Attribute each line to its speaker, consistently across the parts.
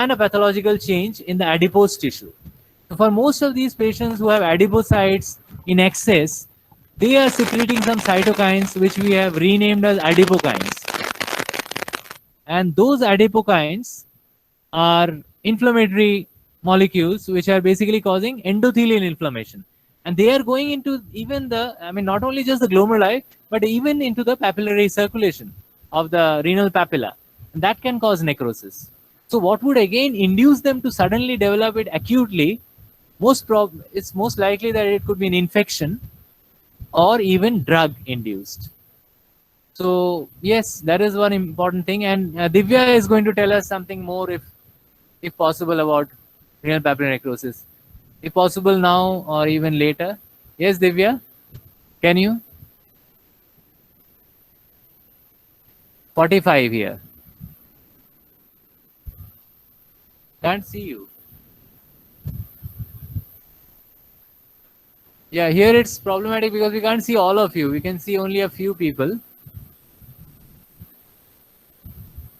Speaker 1: and a pathological change in the adipose tissue. So for most of these patients who have adipocytes in excess, they are secreting some cytokines which we have renamed as adipokines. And those adipokines are inflammatory molecules which are basically causing endothelial inflammation. And they are going into even the, I mean, not only just the glomeruli, but even into the papillary circulation of the renal papilla. And that can cause necrosis. So what would again induce them to suddenly develop it acutely? It's most likely that it could be an infection or even drug induced. So yes, that is one important thing. And Divya is going to tell us something more, if possible, about renal papillary necrosis. If possible now or even later. Yes, Divya, can you? 45 here. Can't see you. Yeah, here it's problematic because we can't see all of you. We can see only a few people.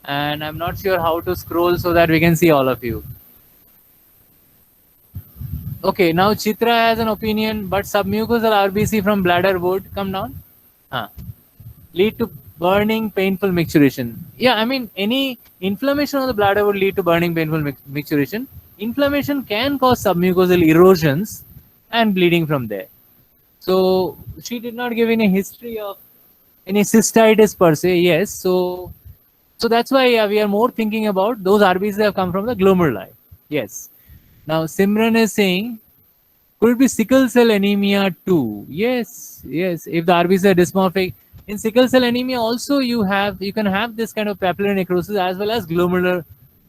Speaker 1: And I'm not sure how to scroll so that we can see all of you. Okay, now Chitra has an opinion, but submucosal RBC from bladder would come down. Lead to burning, painful micturition. Yeah, I mean, any inflammation of the bladder would lead to burning, painful micturition. Inflammation can cause submucosal erosions and bleeding from there. So she did not give any history of any cystitis per se. Yes, so that's why we are more thinking about those RBCs that have come from the glomeruli. Yes. Now Simran is saying, could it be sickle cell anemia too? Yes, yes. If the RBCs are dysmorphic, in sickle cell anemia also you can have this kind of papillary necrosis as well as glomerular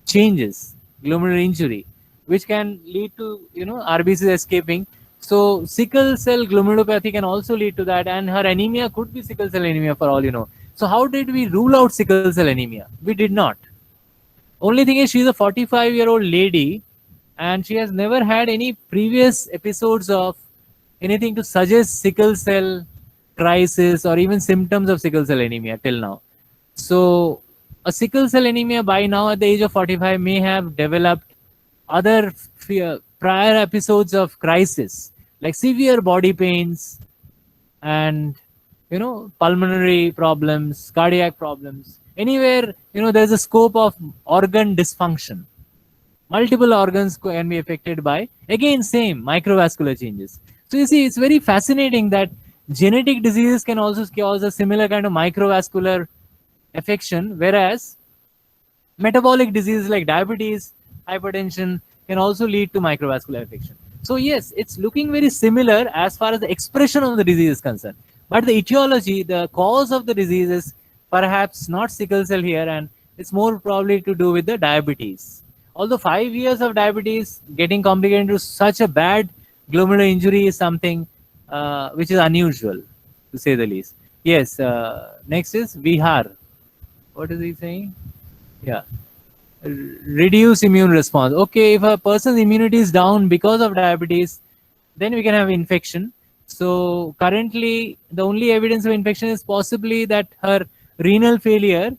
Speaker 1: changes, glomerular injury, which can lead to RBCs escaping. So sickle cell glomerulopathy can also lead to that, and her anemia could be sickle cell anemia for all you know. So how did we rule out sickle cell anemia? We did not. Only thing is she's a 45-year-old lady and she has never had any previous episodes of anything to suggest sickle cell crisis or even symptoms of sickle cell anemia till now. So a sickle cell anemia by now at the age of 45 may have developed other prior episodes of crisis like severe body pains and pulmonary problems, cardiac problems. Anywhere there's a scope of organ dysfunction. Multiple organs can be affected by, again, same microvascular changes. So you see, it's very fascinating that genetic diseases can also cause a similar kind of microvascular affection, whereas metabolic diseases like diabetes, hypertension can also lead to microvascular affection. So yes, it's looking very similar as far as the expression of the disease is concerned. But the etiology, the cause of the disease is perhaps not sickle cell here, and it's more probably to do with the diabetes. Although 5 years of diabetes getting complicated into such a bad glomerular injury is something which is unusual, to say the least. Yes, next is Vihar. What is he saying? Yeah. Reduce immune response. Okay, if a person's immunity is down because of diabetes, then we can have infection. So currently, the only evidence of infection is possibly that her renal failure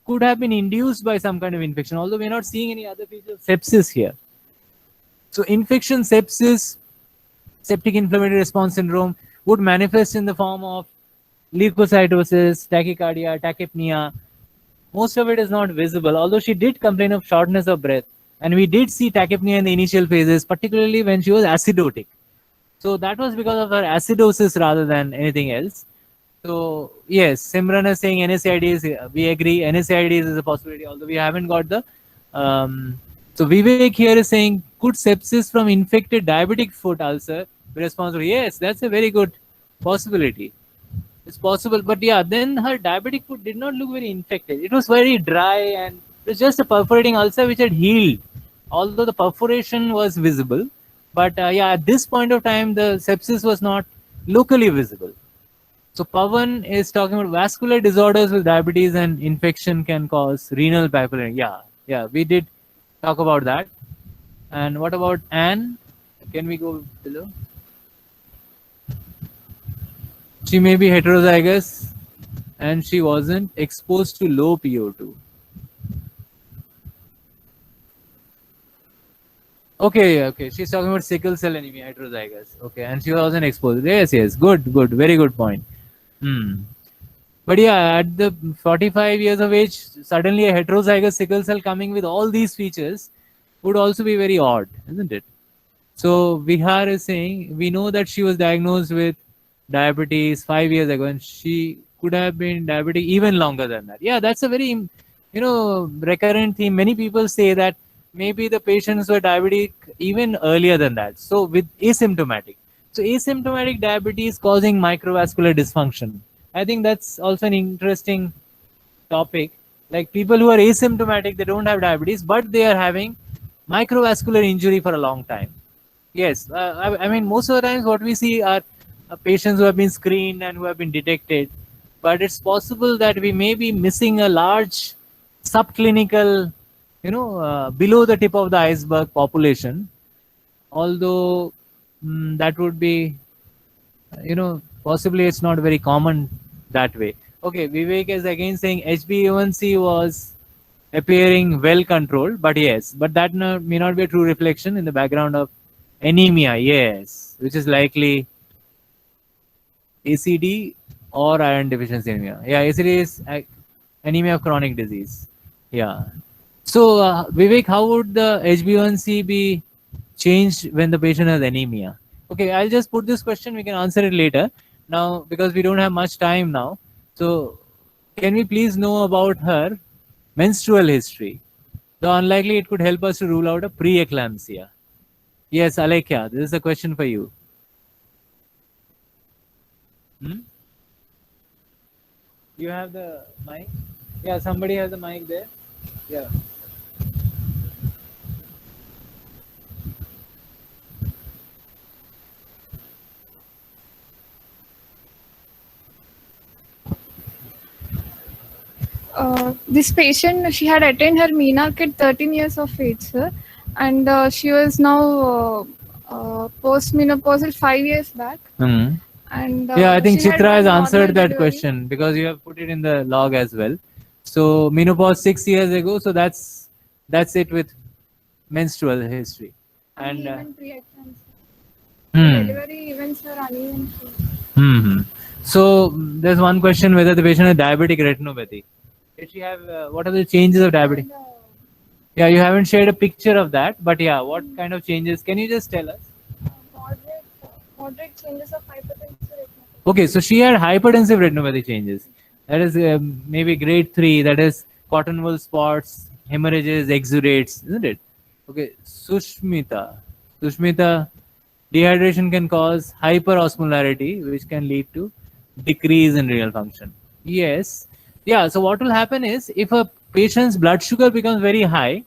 Speaker 1: could have been induced by some kind of infection, although we're not seeing any other features of sepsis here. So infection, sepsis, septic inflammatory response syndrome would manifest in the form of leukocytosis, tachycardia, tachypnea. Most of it is not visible, although she did complain of shortness of breath. And we did see tachypnea in the initial phases, particularly when she was acidotic. So that was because of her acidosis rather than anything else. So yes, Simran is saying NSAIDs, we agree, NSAIDs is a possibility, although we haven't got the... so Vivek here is saying, could sepsis from infected diabetic foot ulcer be responsible? Yes, that's a very good possibility. It's possible, but yeah, then her diabetic foot did not look very infected. It was very dry and it was just a perforating ulcer which had healed, although the perforation was visible. But yeah, at this point of time, the sepsis was not locally visible. So Pavan is talking about vascular disorders with diabetes and infection can cause renal papillary. Yeah, we did talk about that. And what about Anne? Can we go below? She may be heterozygous and she wasn't exposed to low PO2. Okay. She's talking about sickle cell anemia, heterozygous. Okay, and she wasn't exposed. Yes. Good. Very good point. Hmm. But yeah, at the 45 years of age, suddenly a heterozygous sickle cell coming with all these features would also be very odd, isn't it? So Vihar is saying we know that she was diagnosed with diabetes 5 years ago, and she could have been diabetic even longer than that. Yeah, that's a very recurrent theme. Many people say that maybe the patients were diabetic even earlier than that. So with asymptomatic. So asymptomatic diabetes causing microvascular dysfunction. I think that's also an interesting topic. Like people who are asymptomatic, they don't have diabetes, but they are having microvascular injury for a long time. Yes, I mean, most of the times what we see are patients who have been screened and who have been detected, but it's possible that we may be missing a large subclinical, below the tip of the iceberg population. Although that would be, possibly it's not very common that way. Okay, Vivek is again saying HbA1c was appearing well controlled, but yes, but that may not be a true reflection in the background of anemia, yes, which is likely ACD or iron deficiency anemia. Yeah, ACD is anemia of chronic disease. Yeah. So, Vivek, how would the HbA1c be changed when the patient has anemia? Okay, I'll just put this question. We can answer it later. Now, because we don't have much time now. So, can we please know about her menstrual history? Though unlikely, it could help us to rule out a preeclampsia. Yes, Alekia, this is a question for you. Hmm? You have the mic? Yeah, somebody has the mic there. Yeah.
Speaker 2: This patient, she had attained her MENARC at 13 years of age, sir, and she was now postmenopausal 5 years back.
Speaker 1: Hmm.
Speaker 2: And
Speaker 1: Yeah, I think
Speaker 2: she had
Speaker 1: Chitra has
Speaker 2: one normal
Speaker 1: answered that
Speaker 2: delivery.
Speaker 1: question because you have put it in the log as well. So menopause 6 years ago. So that's it with menstrual history. And
Speaker 2: Uneven preeclampsia.
Speaker 1: hmm.
Speaker 2: Delivery events are uneven.
Speaker 1: Hmm. So there's one question whether the patient has diabetic retinopathy. Did she have what are the changes of diabetic? Yeah, you haven't shared a picture of that, but yeah, what kind of changes? Can you just tell us?
Speaker 2: Moderate changes of hypertension.
Speaker 1: Okay, so she had hypertensive retinopathy changes. That is maybe grade 3. That is cotton wool spots, hemorrhages, exudates, isn't it? Okay, Sushmita, dehydration can cause hyperosmolarity, which can lead to decrease in renal function. Yes. Yeah, so what will happen is if a patient's blood sugar becomes very high,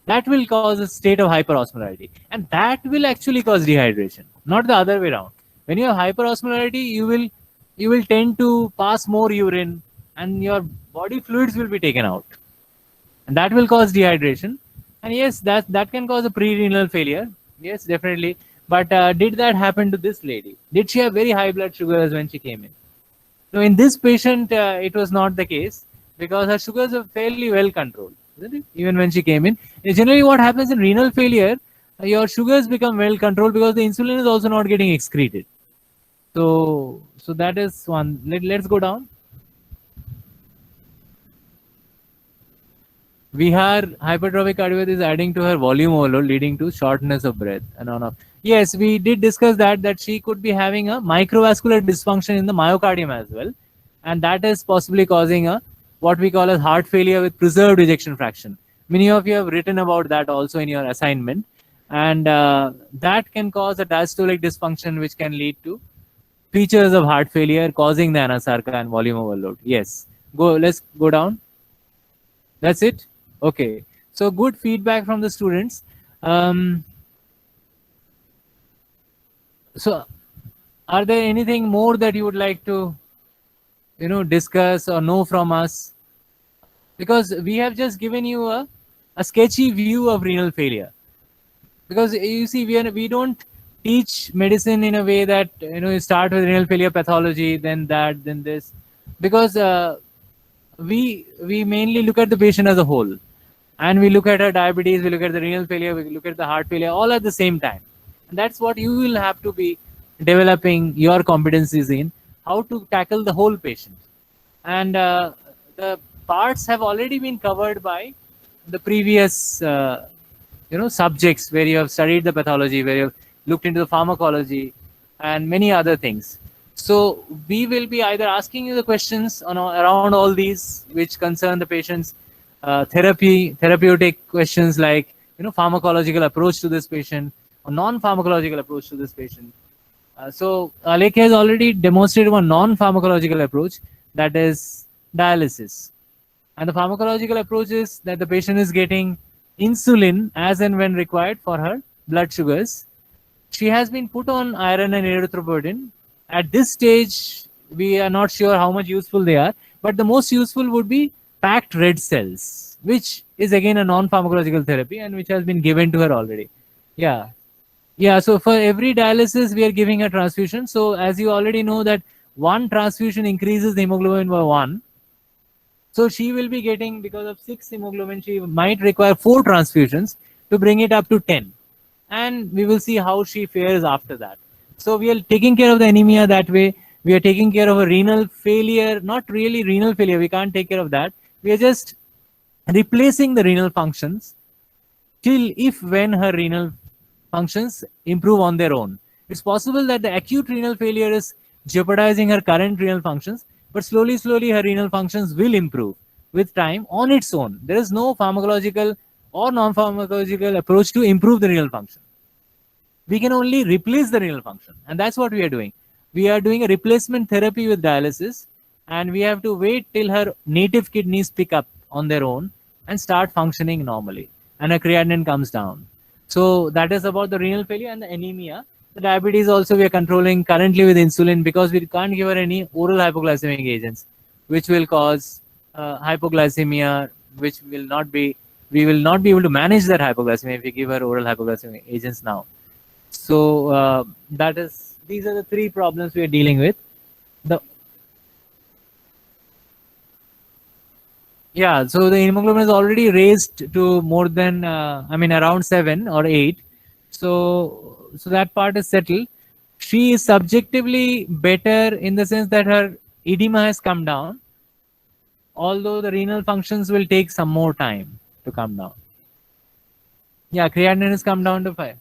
Speaker 1: that will cause a state of hyperosmolarity, and that will actually cause dehydration, not the other way around. When you have hyperosmolarity, you will tend to pass more urine, and your body fluids will be taken out, and that will cause dehydration. And yes, that can cause a pre-renal failure. Yes, definitely. But did that happen to this lady? Did she have very high blood sugars when she came in? So in this patient, it was not the case because her sugars are fairly well controlled, isn't it? Even when she came in. Generally, what happens in renal failure, your sugars become well controlled because the insulin is also not getting excreted. So that is one. Let's go down. Vihar hypertrophic cardiopathy is adding to her volume overload, leading to shortness of breath and on off. Yes, we did discuss that she could be having a microvascular dysfunction in the myocardium as well, and that is possibly causing a what we call as heart failure with preserved ejection fraction. Many of you have written about that also in your assignment, and that can cause a diastolic dysfunction, which can lead to features of heart failure, causing the anasarca and volume overload. Yes, go. Let's go down. That's it. Okay. So good feedback from the students. Um, so are there anything more that you would like to, discuss or know from us? Because we have just given you a sketchy view of renal failure. Because you see, we don't teach medicine in a way that, you start with renal failure pathology, then that, then this. Because we mainly look at the patient as a whole. and we look at her diabetes, we look at the renal failure, we look at the heart failure, all at the same time. And that's what you will have to be developing your competencies in, how to tackle the whole patient. And the parts have already been covered by the previous subjects where you have studied the pathology, where you have looked into the pharmacology and many other things. So we will be either asking you the questions on around all these which concern the patient's therapeutic questions, like pharmacological approach to this patient or non-pharmacological approach to this patient. So Alek has already demonstrated one non-pharmacological approach, that is dialysis. And the pharmacological approach is that the patient is getting insulin as and when required for her blood sugars. She has been put on iron and erythropoietin. At this stage, we are not sure how much useful they are, but the most useful would be packed red cells, which is again a non-pharmacological therapy and which has been given to her already. Yeah. Yeah, so for every dialysis, we are giving a transfusion. So as you already know that one transfusion increases the hemoglobin by 1. So she will be getting, because of 6 hemoglobin, she might require 4 transfusions to bring it up to 10. And we will see how she fares after that. So we are taking care of the anemia that way. We are taking care of a renal failure, not really renal failure. We can't take care of that. We are just replacing the renal functions till if when her renal functions improve on their own. It's possible that the acute renal failure is jeopardizing her current renal functions, but slowly, her renal functions will improve with time on its own. There is no pharmacological or non-pharmacological approach to improve the renal function. We can only replace the renal function, and that's what we are doing. We are doing a replacement therapy with dialysis, and we have to wait till her native kidneys pick up on their own and start functioning normally, and her creatinine comes down. So that is about the renal failure and the anemia. The diabetes also we are controlling currently with insulin, because we can't give her any oral hypoglycemic agents, which will cause hypoglycemia, which will not be, we will not be able to manage that hypoglycemia if we give her oral hypoglycemic agents now. So these are the 3 problems we are dealing with. Yeah, so the hemoglobin is already raised to more than, around 7 or 8. So that part is settled. She is subjectively better in the sense that her edema has come down, although the renal functions will take some more time to come down. Yeah, creatinine has come down to 5.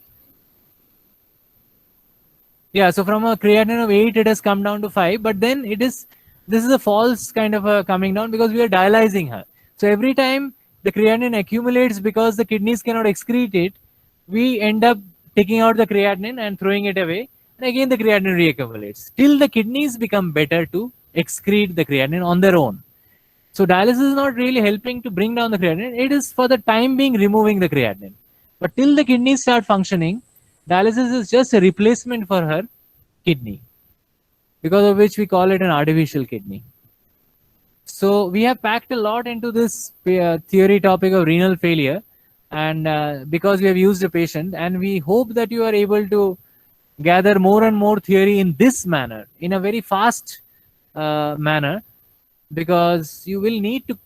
Speaker 1: Yeah, so from a creatinine of 8, it has come down to 5, but then this is a false kind of a coming down, because we are dialyzing her. So every time the creatinine accumulates because the kidneys cannot excrete it, we end up taking out the creatinine and throwing it away, and again the creatinine reaccumulates till the kidneys become better to excrete the creatinine on their own. So dialysis is not really helping to bring down the creatinine. It is for the time being removing the creatinine. But till the kidneys start functioning, dialysis is just a replacement for her kidney, because of which we call it an artificial kidney. So we have packed a lot into this theory topic of renal failure, and because we have used a patient, and we hope that you are able to gather more and more theory in this manner, in a very fast manner, because you will need to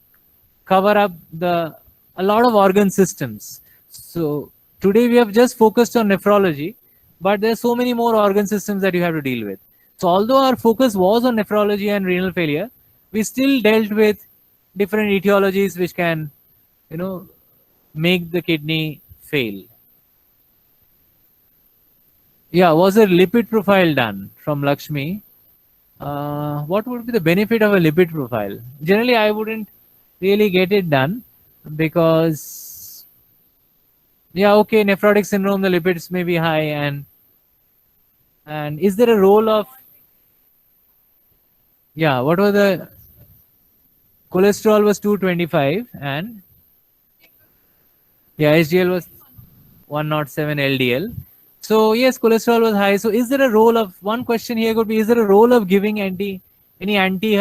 Speaker 1: cover up a lot of organ systems. So today we have just focused on nephrology, but there's so many more organ systems that you have to deal with. So although our focus was on nephrology and renal failure, we still dealt with different etiologies which can, make the kidney fail. Yeah, was a lipid profile done from Lakshmi? What would be the benefit of a lipid profile? Generally, I wouldn't really get it done, because, yeah, okay, nephrotic syndrome, the lipids may be high, and is there a role of, yeah, what was the cholesterol was 225, and yeah, HDL was 107 LDL. So yes, cholesterol was high. So is there a role of, one question here could be, is there a role of giving any anti